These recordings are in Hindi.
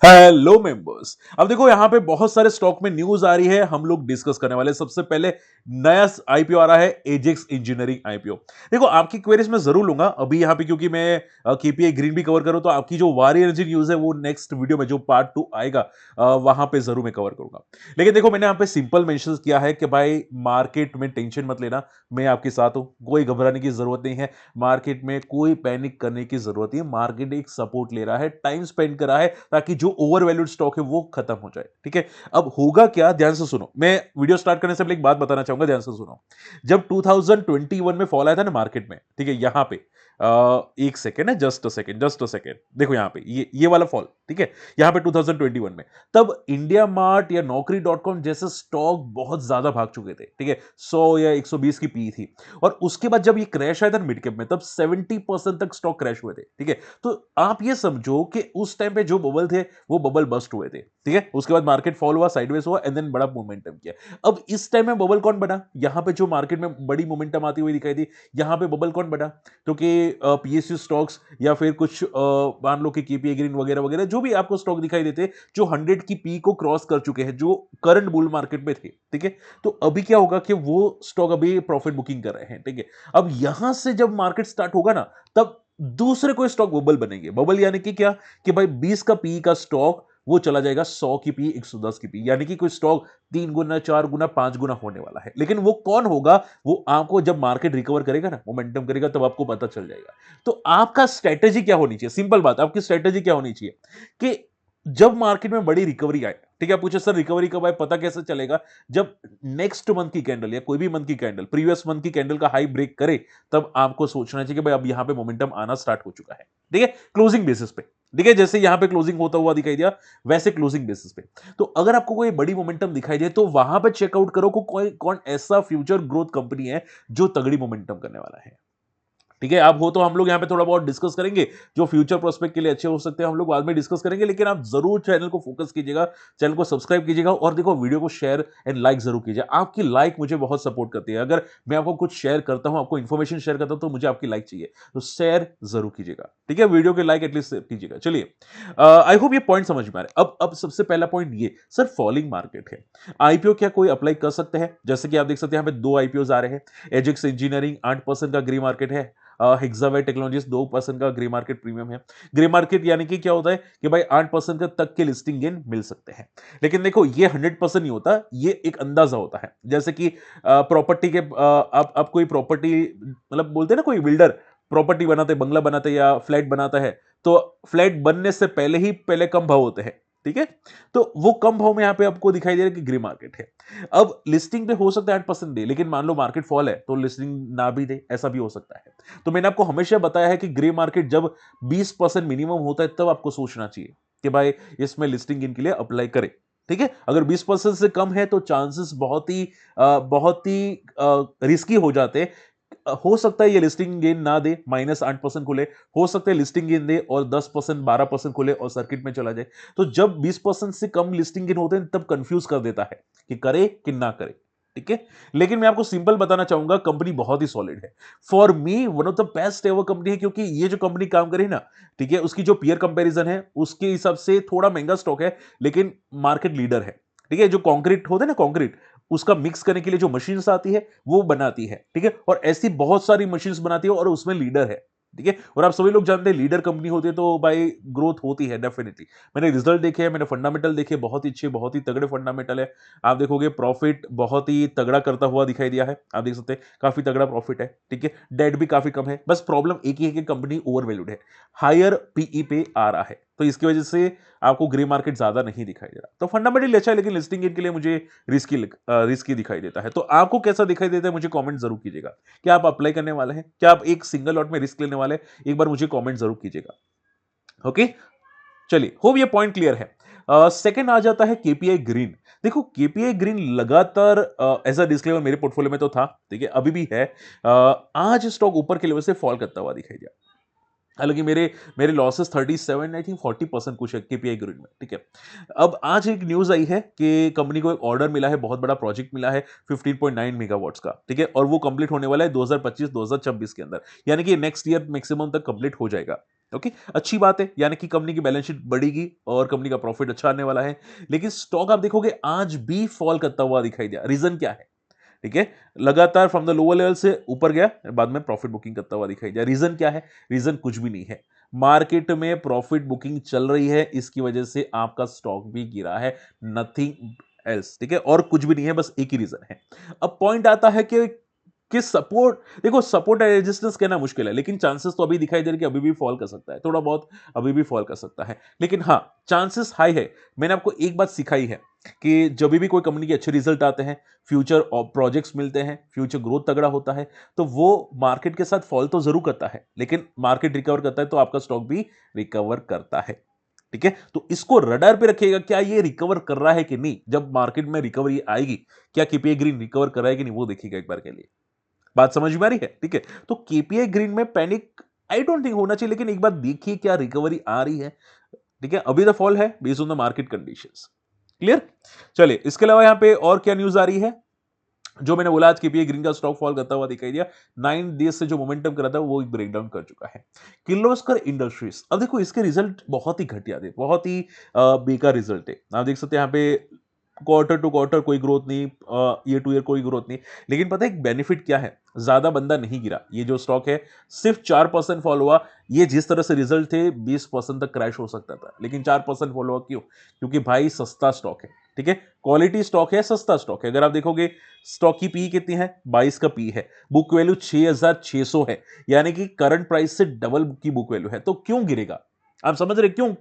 Hello members. अब देखो यहां पे बहुत सारे स्टॉक में न्यूज आ रही है, हम लोग डिस्कस करने वाले हैं। सबसे पहले नया आईपीओ आ रहा है, एजेक्स इंजीनियरिंग आईपीओ। देखो आपकी क्वेरीज मैं जरूर लूंगा अभी यहां पे, क्योंकि मैं केपीआई ग्रीन भी कवर करूं, तो आपकी जो वारी एनर्जी न्यूज है वो नेक्स्ट वीडियो में जो पार्ट 2 आएगा वहां पे जरूर मैं कवर करूंगा। लेकिन देखो मैंने यहां पे सिंपल मेंशन किया है कि भाई मार्केट में टेंशन मत लेना, मैं आपके साथ हूं, कोई घबराने की जरूरत नहीं है। मार्केट में कोई पैनिक करने की जरूरत नहीं है। मार्केट एक सपोर्ट ले रहा है, टाइम स्पेंड कर रहा है, ताकि जो ओवर वैल्यूड स्टॉक है वो खत्म हो जाए। ठीक है, अब होगा क्या, ध्यान से सुनो। मैं वीडियो स्टार्ट करने से पहले एक बात बताना चाहूंगा, ध्यान से सुनो। जब 2021 में फॉल आया था ना मार्केट में, ठीक है, यहां पे एक सेकेंड है, just a second, just a second. देखो यहां पे ये वाला फॉल, ठीक है, यहां पे 2021 में, तब इंडिया मार्ट या नौकरी डॉट कॉम जैसे स्टॉक बहुत ज्यादा भाग चुके थे। ठीक है, 100 या 120 की पी थी। और उसके बाद जब ये क्रैश आया था मिड कैप में, तब 70% तक स्टॉक क्रैश हुए थे। ठीक है, तो आप ये समझो कि उस टाइम पे जो बबल थे वो बबल बस्ट हुए थे। ठीक है, उसके बाद मार्केट फॉल हुआ, साइडवेज हुआ, एंड देन बड़ा मोमेंटम किया। अब इस टाइम में बबल कौन बना, यहां पे जो मार्केट में बड़ी मोमेंटम आती हुई दिखाई दी, यहां पे बबल कौन बना? क्योंकि पीएसयू स्टॉक्स या फिर कुछ मान लो कि केपीआई ग्रीन वगैरह वगैरह जो भी आपको स्टॉक दिखाई देते, जो 100 की पी को क्रॉस कर चुके हैं, जो करंट बुल मार्केट में थे। ठीक है, तो अभी क्या होगा कि वो स्टॉक अभी प्रॉफिट बुकिंग कर रहे हैं। ठीक है, अब यहां से जब मार्केट स्टार्ट होगा ना, तब दूसरे कोई स्टॉक बबल बनेंगे। बबल यानी कि क्या, कि भाई 20 का पी का स्टॉक वो चला जाएगा 100 की पी, 110 की पी, यानी कि कोई स्टॉक 3 गुना, 4 गुना, 5 गुना होने वाला है। लेकिन वो कौन होगा, वो आपको जब मार्केट रिकवर करेगा ना, मोमेंटम करेगा, तब आपको पता चल जाएगा। तो आपका स्ट्रेटेजी क्या होनी चाहिए? सिंपल बात, आपकी स्ट्रेटेजी क्या होनी चाहिए कि जब मार्केट में बड़ी रिकवरी आए, ठीक है, पूछे सर रिकवरी कब आए, पता कैसे चलेगा? जब नेक्स्ट मंथ की कैंडल या कोई भी मंथ की कैंडल प्रीवियस मंथ की कैंडल का हाई ब्रेक करे, तब आपको सोचना चाहिए कि भाई अब यहां पे मोमेंटम आना स्टार्ट हो चुका है। ठीक है, क्लोजिंग बेसिस पे। ठीक है, जैसे यहां पे क्लोजिंग होता हुआ दिखाई दिया, वैसे क्लोजिंग बेसिस पे। तो अगर आपको कोई बड़ी मोमेंटम दिखाई दे, तो वहां पे चेकआउट करो को कोई कौन ऐसा फ्यूचर ग्रोथ कंपनी है जो तगड़ी मोमेंटम करने वाला है। ठीक है, आप हो तो हम लोग यहां पे थोड़ा बहुत डिस्कस करेंगे, जो फ्यूचर प्रोस्पेक्ट के लिए अच्छे हो सकते हैं, हम लोग बाद में डिस्कस करेंगे। लेकिन आप जरूर चैनल को फोकस कीजिएगा, चैनल को सब्सक्राइब कीजिएगा, और देखो वीडियो को शेयर एंड लाइक जरूर कीजिए। आपकी लाइक मुझे बहुत सपोर्ट करती है। अगर मैं आपको कुछ शेयर करता हूं, आपको इन्फॉर्मेशन शेयर करता हूं, तो मुझे आपकी लाइक चाहिए, तो शेयर जरूर कीजिएगा। ठीक है, वीडियो के लाइक एटलीस्ट कीजिएगा। चलिए, आई होप ये पॉइंट समझ में आ रहा है। अब सबसे पहला पॉइंट ये, सर फॉलिंग मार्केट है, आईपीओ क्या कोई अप्लाई कर सकते हैं? जैसे कि आप देख सकते हैं, यहाँ पे दो आईपीओ आ रहे हैं। एजेक्स इंजीनियरिंग 8% का ग्रे मार्केट है, हेक्सावेट टेक्नोलॉजीज 2% का ग्रे मार्केट प्रीमियम है। ग्रे मार्केट यानी कि क्या होता है कि भाई 8% का तक के लिस्टिंग गेन मिल सकते हैं। लेकिन देखो ये 100% नहीं होता, ये एक अंदाजा होता है। जैसे कि प्रॉपर्टी के आप कोई प्रॉपर्टी, मतलब बोलते हैं ना, कोई बिल्डर प्रॉपर्टी बनाते, बंगला बनाते या फ्लैट बनाता है, तो फ्लैट बनने से पहले ही पहले कम भाव होते हैं। ठीक है, तो वो कम भाव में यहां पे आपको दिखाई दे रहा है कि ग्रे मार्केट है। अब लिस्टिंग पे हो सकता है 8% दे, लेकिन मान लो मार्केट फॉल है तो लिस्टिंग ना भी दे, ऐसा भी हो सकता है। तो मैंने आपको हमेशा बताया है कि ग्रे मार्केट जब 20% मिनिमम होता है, तब आपको सोचना चाहिए कि भाई इसमें लिस्टिंग इनके लिए अप्लाई करें। ठीक है, अगर 20% से कम है तो चांसेस बहुत ही रिस्की हो जाते हैं। हो सकता है ये लिस्टिंग गेन ना दे, -8% खुले, हो सकता है लिस्टिंग गेन दे और 10% 12% खुले और सर्किट में चला जाए। तो जब 20% से कम लिस्टिंग गेन होते हैं, तब कंफ्यूज कर देता है कि करे कि ना करे। ठीक है, लेकिन मैं आपको सिंपल बताना चाहूंगा, कंपनी बहुत ही सॉलिड है। For me one of the best ever company है, क्योंकि ये जो कंपनी काम करे ना, ठीक है, उसकी जो पीयर कंपैरिजन है उसके हिसाब से थोड़ा महंगा स्टॉक है, लेकिन मार्केट लीडर है। ठीक है, जो कंक्रीट होते हैं ना, कंक्रीट, उसका मिक्स करने के लिए जो मशीन्स आती है वो बनाती है। ठीक है, और ऐसी बहुत सारी मशीन्स बनाती है और उसमें लीडर है। ठीक है, और आप सभी लोग जानते हैं लीडर कंपनी होती है तो भाई ग्रोथ होती है डेफिनेटली। मैंने रिजल्ट देखे हैं, मैंने फंडामेंटल देखे, बहुत ही अच्छे, बहुत ही तगड़े फंडामेंटल है। आप देखोगे प्रॉफिट बहुत ही तगड़ा करता हुआ दिखाई दिया है, आप देख सकते हैं काफी तगड़ा प्रॉफिट है। ठीक है, डेट भी काफी कम है, बस प्रॉब्लम एक ही है कि कंपनी ओवर वैल्यूड है, हायर पीई पे आ रहा है, तो इसकी वजह से आपको ग्रे मार्केट ज्यादा नहीं दिखाई दे रहा। तो फंडामेंटली अच्छा है, लेकिन लिस्टिंग के लिए मुझे रिस्की दिखाई देता है। तो आपको कैसा दिखाई देता है मुझे कमेंट जरूर कीजिएगा। क्या आप अप्लाई करने वाले हैं? क्या आप एक सिंगल लॉट में रिस्क लेने वाले हैं? एक बार मुझे कमेंट जरूर कीजिएगा। ओके, चलिए, होप ये पॉइंट क्लियर है। सेकंड आ जाता है केपीआई ग्रीन। देखो केपीआई ग्रीन लगातार एज अ डिस्क्लेमर मेरे पोर्टफोलियो में तो था, ठीक है, अभी भी है। आज स्टॉक ऊपर के लेवल से फॉल करता हुआ दिखाई दिया। हालांकि मेरे मेरे लॉसेस 37 आई थिंक 40% कुछ है केपीआई ग्रीन में। ठीक है, अब आज एक न्यूज आई है कि कंपनी को एक ऑर्डर मिला है, बहुत बड़ा प्रोजेक्ट मिला है 15.9 मेगावाट्स का। ठीक है, और वो कंप्लीट होने वाला है 2025-2026 के अंदर, यानी कि नेक्स्ट ईयर मैक्सिमम तक कंप्लीट हो जाएगा। ओके, अच्छी बात है, यानी कि कंपनी की बैलेंस शीट बढ़ेगी और कंपनी का प्रॉफिट अच्छा आने वाला है। लेकिन स्टॉक आप देखोगे आज भी फॉल करता हुआ दिखाई दिया। रीजन क्या है? ठीक है, लगातार फ्रॉम द लोअर लेवल से ऊपर गया, बाद में प्रॉफिट बुकिंग करता हुआ दिखाई दिया। रीजन क्या है? रीजन कुछ भी नहीं है। मार्केट में प्रॉफिट बुकिंग चल रही है, इसकी वजह से आपका स्टॉक भी गिरा है, नथिंग एल्स। ठीक है, और कुछ भी नहीं है, बस एक ही रीजन है। अब पॉइंट आता है कि सपोर्ट, देखो सपोर्ट एंड रेजिस्टेंस कहना मुश्किल है, लेकिन चांसेस तो अभी दिखाई दे रहे कि अभी भी फॉल कर सकता है, थोड़ा बहुत अभी भी फॉल कर सकता है, लेकिन हाँ, चांसेस हाई है। मैंने आपको एक बात सिखाई है कि जब भी कोई कंपनी के अच्छे रिजल्ट आते हैं, फ्यूचर प्रोजेक्ट्स मिलते हैं, फ्यूचर ग्रोथ तगड़ा होता है, तो वो मार्केट के साथ फॉल तो जरूर करता है, लेकिन मार्केट रिकवर करता है तो आपका स्टॉक भी रिकवर करता है। ठीक है, तो इसको रडार पे रखिएगा, क्या ये रिकवर कर रहा है कि नहीं। जब मार्केट में रिकवरी आएगी, क्या केपीआई ग्रीन रिकवर कर रहा है कि नहीं, वो देखिएगा एक बार के लिए। बात समझ में आ रही है? ठीक है, तो केपीआई ग्रीन में पैनिक आई डोंट थिंक होना चाहिए, लेकिन एक बार देखिए क्या रिकवरी आ रही है। ठीक है, अभी तो फॉल है based on the market conditions. Clear? चलिए, इसके अलावा यहां पे और क्या न्यूज आ रही है? जो मैंने बोला, आज केपीआई ग्रीन का स्टॉक फॉल करता हुआ दिखाई दिया। 9 डेज से जो मोमेंटम कर रहा था वो ब्रेक डाउन कर चुका है। किर्लोस्कर इंडस्ट्रीज, अब देखो इसके रिजल्ट बहुत ही घटिया थे, बहुत ही बेकार रिजल्ट है। आप देख सकते हैं यहाँ पे क्वार्टर टू क्वार्टर कोई ग्रोथ नहीं, ईयर टू ईयर कोई ग्रोथ नहीं। लेकिन पता है एक बेनिफिट क्या है? ज्यादा बंदा नहीं गिरा, ये जो स्टॉक है सिर्फ 4% फॉल हुआ। ये जिस तरह से रिजल्ट थे 20% तक क्रैश हो सकता था, लेकिन 4% फॉल हुआ। क्यों? क्योंकि भाई सस्ता स्टॉक है। ठीक है, क्वालिटी स्टॉक है, सस्ता स्टॉक है। अगर आप देखोगे स्टॉक की पी कितनी है? 22 का पी है। बुक वैल्यू 6600 है, यानी कि करंट प्राइस से डबल की बुक वैल्यू है। तो क्यों गिरेगा? आप समझ रहे क्यों?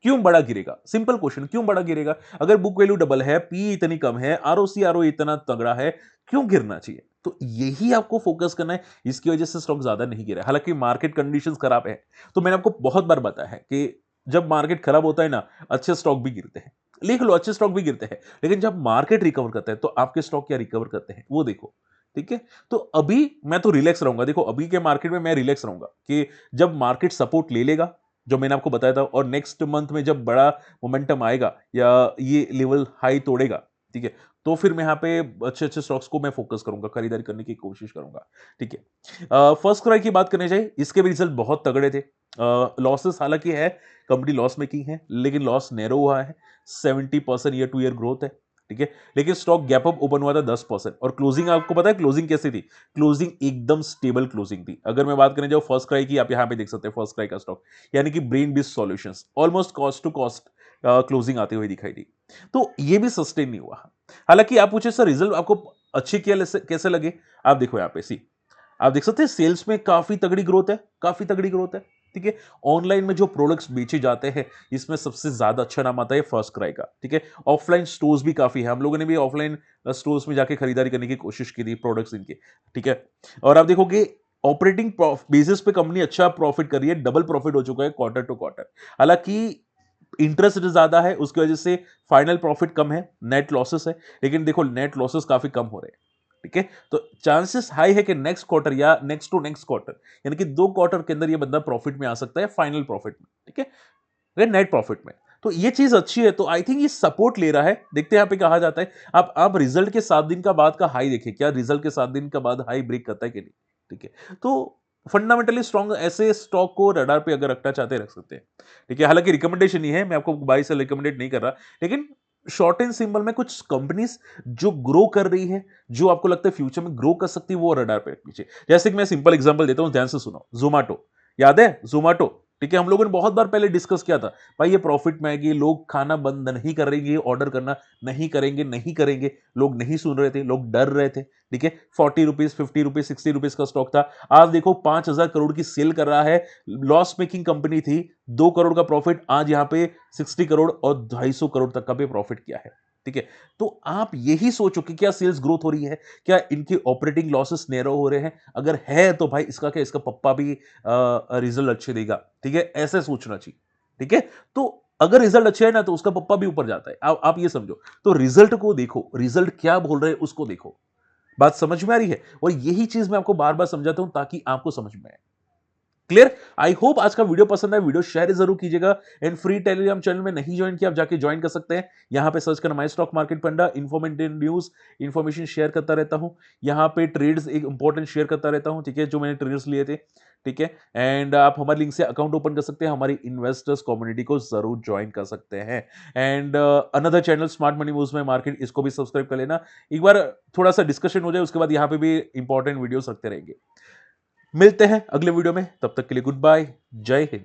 क्यों बड़ा गिरेगा? सिंपल क्वेश्चन, क्यों बड़ा गिरेगा? अगर बुक वैल्यू डबल है, पी इतनी कम है, आरओसी आरओ इतना तगड़ा है, क्यों गिरना चाहिए? तो यही आपको फोकस करना है। इसकी वजह से स्टॉक ज्यादा नहीं गिरा है। हालांकि मार्केट कंडीशंस खराब है, तो मैंने आपको बहुत बार बताया है कि जब मार्केट खराब होता है ना, अच्छे स्टॉक भी गिरते हैं। लिख लो, अच्छे स्टॉक भी गिरते हैं, लेकिन जब मार्केट रिकवर करता है तो आपके स्टॉक क्या रिकवर करते हैं वो देखो। ठीक है, तो अभी मैं तो रिलैक्स रहूंगा। देखो अभी के मार्केट में मैं रिलैक्स रहूंगा कि जब मार्केट सपोर्ट ले लेगा, जो मैंने आपको बताया था, और नेक्स्ट मंथ में जब बड़ा मोमेंटम आएगा या ये लेवल हाई तोड़ेगा, ठीक है, तो फिर मैं यहाँ पे अच्छे अच्छे स्टॉक्स को मैं फोकस करूंगा, खरीदारी करने की कोशिश करूंगा। ठीक है, फर्स्ट क्राई की बात करनी चाहिए, इसके भी रिजल्ट बहुत तगड़े थे। लॉसेस हालांकि है, कंपनी लॉस मेकिंग है, लेकिन लॉस नैरो हुआ है। 70% ईयर टू ईयर ग्रोथ है। ठीक है, लेकिन स्टॉक गैप अप ओपन हुआ था 10%, और क्लोजिंग आपको पता है क्लोजिंग कैसी थी? क्लोजिंग एकदम स्टेबल क्लोजिंग थी। अगर मैं बात करें जो फर्स्ट क्राई की, आप यहां पे देख सकते हैं फर्स्ट क्राई का स्टॉक, यानी कि Brainbees solutions, almost cost to cost closing आती हुई दिखाई दी। तो ये भी सस्टेन नहीं हुआ। हालांकि आप पूछे सर रिजल्ट आपको अच्छे कैसे लगे? आप देखो यहाँ पे सी, आप देख सकते हैं सेल्स में काफी तगड़ी ग्रोथ है, काफी तगड़ी ग्रोथ है। ठीक है, ऑनलाइन में जो प्रोडक्ट्स बेचे जाते हैं, इसमें सबसे ज्यादा अच्छा नाम आता है फर्स्ट क्राई का। ठीक है, ऑफलाइन स्टोर्स भी काफी है, हम लोगों ने भी ऑफलाइन स्टोर्स में जाके खरीदारी करने की कोशिश की थी प्रोडक्ट्स इनके। ठीक है, और आप देखोगे ऑपरेटिंग बेसिस पे कंपनी अच्छा प्रॉफिट कर रही है, डबल प्रॉफिट हो चुका है क्वार्टर टू क्वार्टर। हालांकि इंटरेस्ट ज्यादा है, उसकी वजह से फाइनल प्रॉफिट कम है, नेट लॉसेस है, लेकिन देखो नेट लॉसेस काफी कम हो रहे हैं। ठीक है, तो चांसेस हाई है कि नेक्स्ट क्वार्टर या नेक्स्ट टू नेक्स्ट क्वार्टर, यानी कि 2 क्वार्टर के अंदर ये बंदा प्रॉफिट में आ सकता है, फाइनल प्रॉफिट में। ठीक है, अगर नेट प्रॉफिट में, तो ये चीज अच्छी है। तो आई थिंक ये सपोर्ट ले रहा है। देखते हैं यहाँ पे कहा जाता है। आप रिजल्ट के 7 दिन का बाद का हाई देखिए, क्या रिजल्ट के 7 दिन का बाद हाई ब्रेक करता है कि नहीं। ठीक है, तो फंडामेंटली स्ट्रॉन्ग ऐसे स्टॉक को रडार पे अगर रखना चाहते हैं रख सकते हैं। ठीक है, हालांकि रिकमेंडेशन नहीं है, मैं आपको बाई से रिकमेंडेड नहीं कर रहा, लेकिन शॉर्ट एंड सिंबल में कुछ कंपनीज जो ग्रो कर रही है, जो आपको लगता है फ्यूचर में ग्रो कर सकती है, वो रडार पे रख लीजिए। जैसे कि मैं सिंपल एग्जांपल देता हूं, ध्यान से सुनो। जोमेटो, याद है जोमेटो? ठीक है, हम लोगों ने बहुत बार पहले डिस्कस किया था, भाई ये प्रॉफिट में आएगी, लोग खाना बंद नहीं करेंगे, ऑर्डर करना नहीं करेंगे, नहीं करेंगे। लोग नहीं सुन रहे थे, लोग डर रहे थे। ठीक है, 40 रुपीज, 50 रुपीज, 60 रुपीज का स्टॉक था। आज देखो 5,000 करोड़ की सेल कर रहा है। लॉस मेकिंग कंपनी थी, 2 करोड़ का प्रॉफिट, आज यहां पे 60 करोड़ और 250 करोड़ तक का भी प्रॉफिट किया है। ठीक है, तो आप यही सोचो कि क्या सेल्स ग्रोथ हो रही है, क्या इनके ऑपरेटिंग लॉसेस नैरो हो रहे हैं? अगर है तो भाई इसका क्या, इसका पप्पा भी रिजल्ट अच्छे देगा। ठीक है, ऐसे सोचना चाहिए। ठीक है, तो अगर रिजल्ट अच्छे है ना, तो उसका पप्पा भी ऊपर जाता है। आप ये समझो, तो रिजल्ट को देखो, रिजल्ट क्या बोल रहे हैं उसको देखो। बात समझ में आ रही है? और यही चीज मैं आपको बार बार समझाता हूं ताकि आपको समझ में आए। क्लियर? आई होप आज का वीडियो पसंद आया, वीडियो शेयर जरूर कीजिएगा एंड फ्री टेलीग्राम चैनल में नहीं ज्वाइन किया आप जाके ज्वाइन कर सकते हैं। यहाँ पे सर्च करना माई स्टॉक मार्केट पंडा, इन्फॉर्मेटिव न्यूज, इन्फॉर्मेशन शेयर करता रहता हूँ। यहाँ पे ट्रेड्स एक इंपॉर्टेंट शेयर करता रहता हूँ, ठीक है, जो मैंने ट्रेड्स लिए थे, ठीक है। एंड आप हमारे लिंक से अकाउंट ओपन कर सकते हैं, हमारी इन्वेस्टर्स कम्युनिटी को जरूर ज्वाइन कर सकते हैं। And another channel smart money moves में मार्केट, इसको भी सब्सक्राइब कर लेना। एक बार थोड़ा सा डिस्कशन हो जाए, उसके बाद यहाँ पे भी इंपॉर्टेंट वीडियोस रखते रहेंगे। मिलते हैं अगले वीडियो में, तब तक के लिए गुड बाय, जय हिंद।